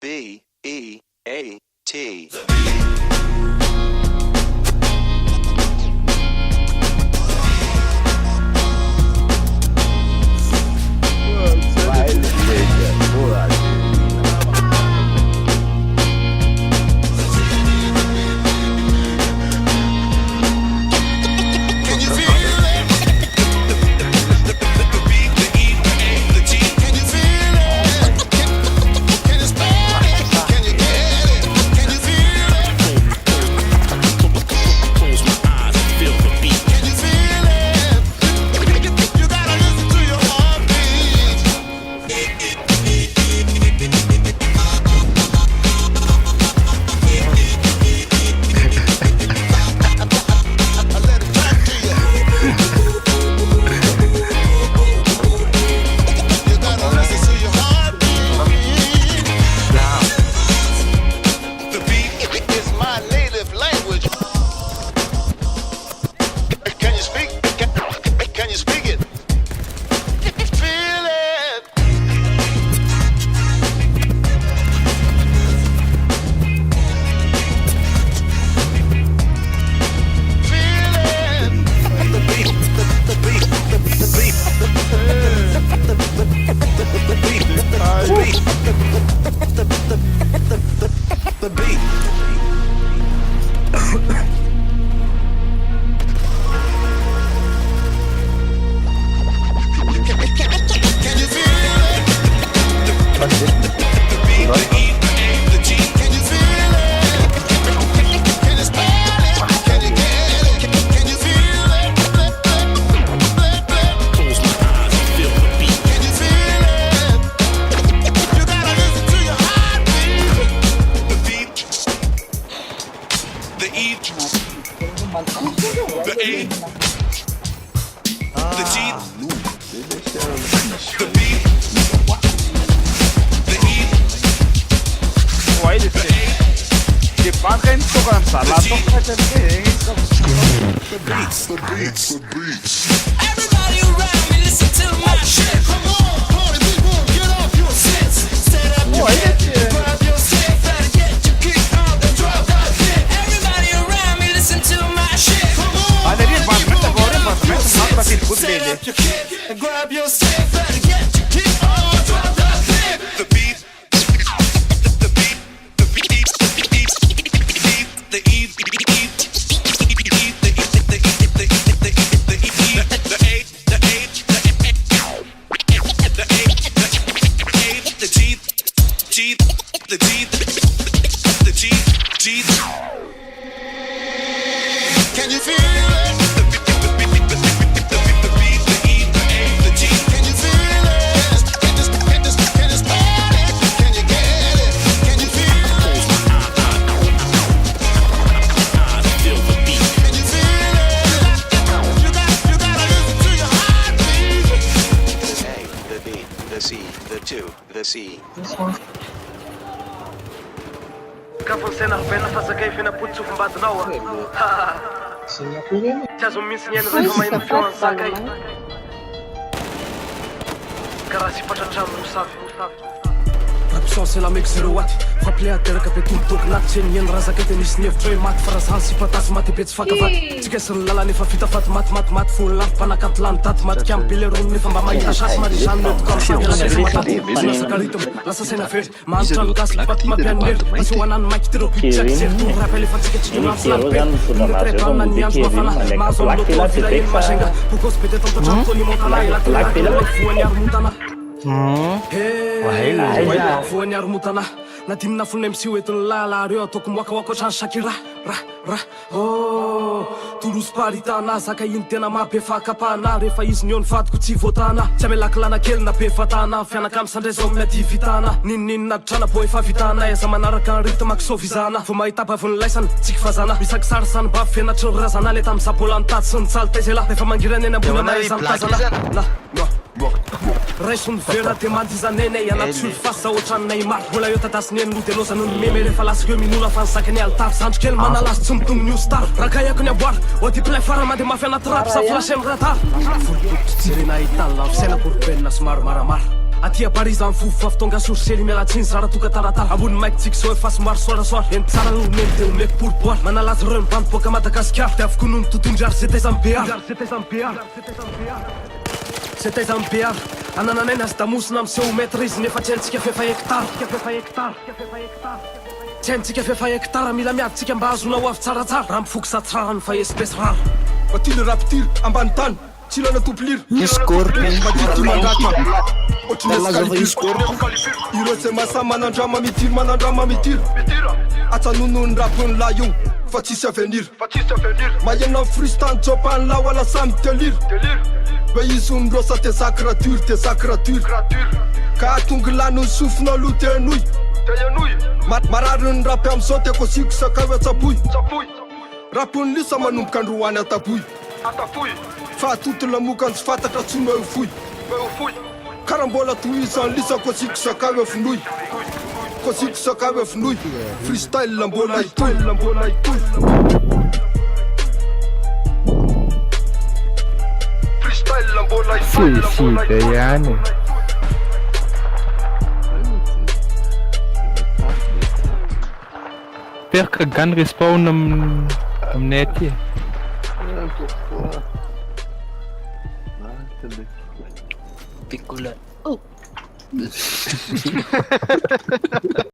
B-E-A-T. Everybody around me, listen to my shit. Come on, party people, get off your sits. Stand up, you grab your stick, better get your kick out and drop that shit. Everybody around me, listen to my shit. Come on, party people, get off your sits. Stand up, your kick and grab your stick, better get your kick out and drop that shit. The beat, the beat, the beat, the beat, the beat, the beat. Can you feel it? The beat, the beat, the beat, the beat, the E, the A, the G. Can you feel it? Can you spot it? Can you get it? Can you feel it? Feel the beat. Can you feel it? You gotta listen to your heartbeat. The A, the B, the C, the 2, the C. Kafonsena rubena fazakay fina-potsofo mbadinao tsy azo mihintsy ny aina zay fa maheno feoany zakay karaha sifatratrano mosavy Rapsance la mec 0 watt Frappelé à terre capé tout le toc Tien yen razake te nisy nievitra hoe maty fa raha zany sy patasy maty be tsy fakavaty tsy kesy ny lalana efa vita faty maty folo lafy mpanakaty lany taty maty kamby belerony nefa mba mahita sasy mary zany mety kamsaka rythme lasa saina very mahantrano gasy paty mampianilery asy hoanany maiky tyrokitsakisery to rappel efa tsika tsy nolafilany be tretanina ny andro mafana mahazo amin'ny loto vila eny masenga pokosy be tetantatrano tony montana elatylaky voany ary montana voany ary montana na dinina folona MC hoetiny lala reo ataoko moakaoaka ohatrany Shakira tolosy paritana zaka iny tena mabe fakapana rehefa izy ny eo ny fatiko tsy voatana tsy amelaky lana kely na be fatana fianaka am'sandray zao amin'ny ady vitana ninina trana bo efa vitana eza manaraka ny rythme kisovizana vo mahita bavony laisana tsiky fazana misaky sarisany bavy fianatry ny razana le tamin'ny zabolany tady sy ny tsaly la rehefa mangirany eny ambony ana eza mitazana raisony vera de mandizanenay anaty solo fasy za ohatrany Neymar mbola eo tadasiny eny no de lozany ny meme rehefa lasiko eo minona fa nysakany altary zandro kely manalazy tsy mitombo new star rakayako ny amboary oatyplay fara mandeha mafy anaty rap sa flashe ny radar folotokotry tsirena ahitany lafisaina korbenina somary maramara atia Paris zany fofofafy tonga sorsely mialatsiny zara toka taratara ambony maiky tsika sao efa somary soarasoara eny tsara omeny de omeko poripoara manalaza reo mibandoboaka Madagasikara de avoko noho ny tontondry ary zay taiza zay taiza mibeara anananaina azy damosina amseho metre izy nefa tsy haintsika fefa hektara tsy haintsika fefa hektara mila miadytsika mba azona ho avy tsaratsara raha mifoky satsirara ny fa espèce rara matily rapitily ambany tany tsy lana tompiliry Iscorpion. ireo tsy masa manandrama mitiry atsanonony rapony la io fa tsisy avenir mahiana fristany tsopany la wala samy teliry be izy ondrosa te sacrature ka tonga lany sofina aloha te enoy marariny rapy am'zao te kosiko sakavy atsapoy rapony lisa manomboka androany atapoy fa atoto lamokany tsy fantatra tsy meo foy karambola toizany lisa kosiko sakavy afinoy freestyle lambola itoy Sisita yani. Perca gun respawn aminay aty. Piccolo.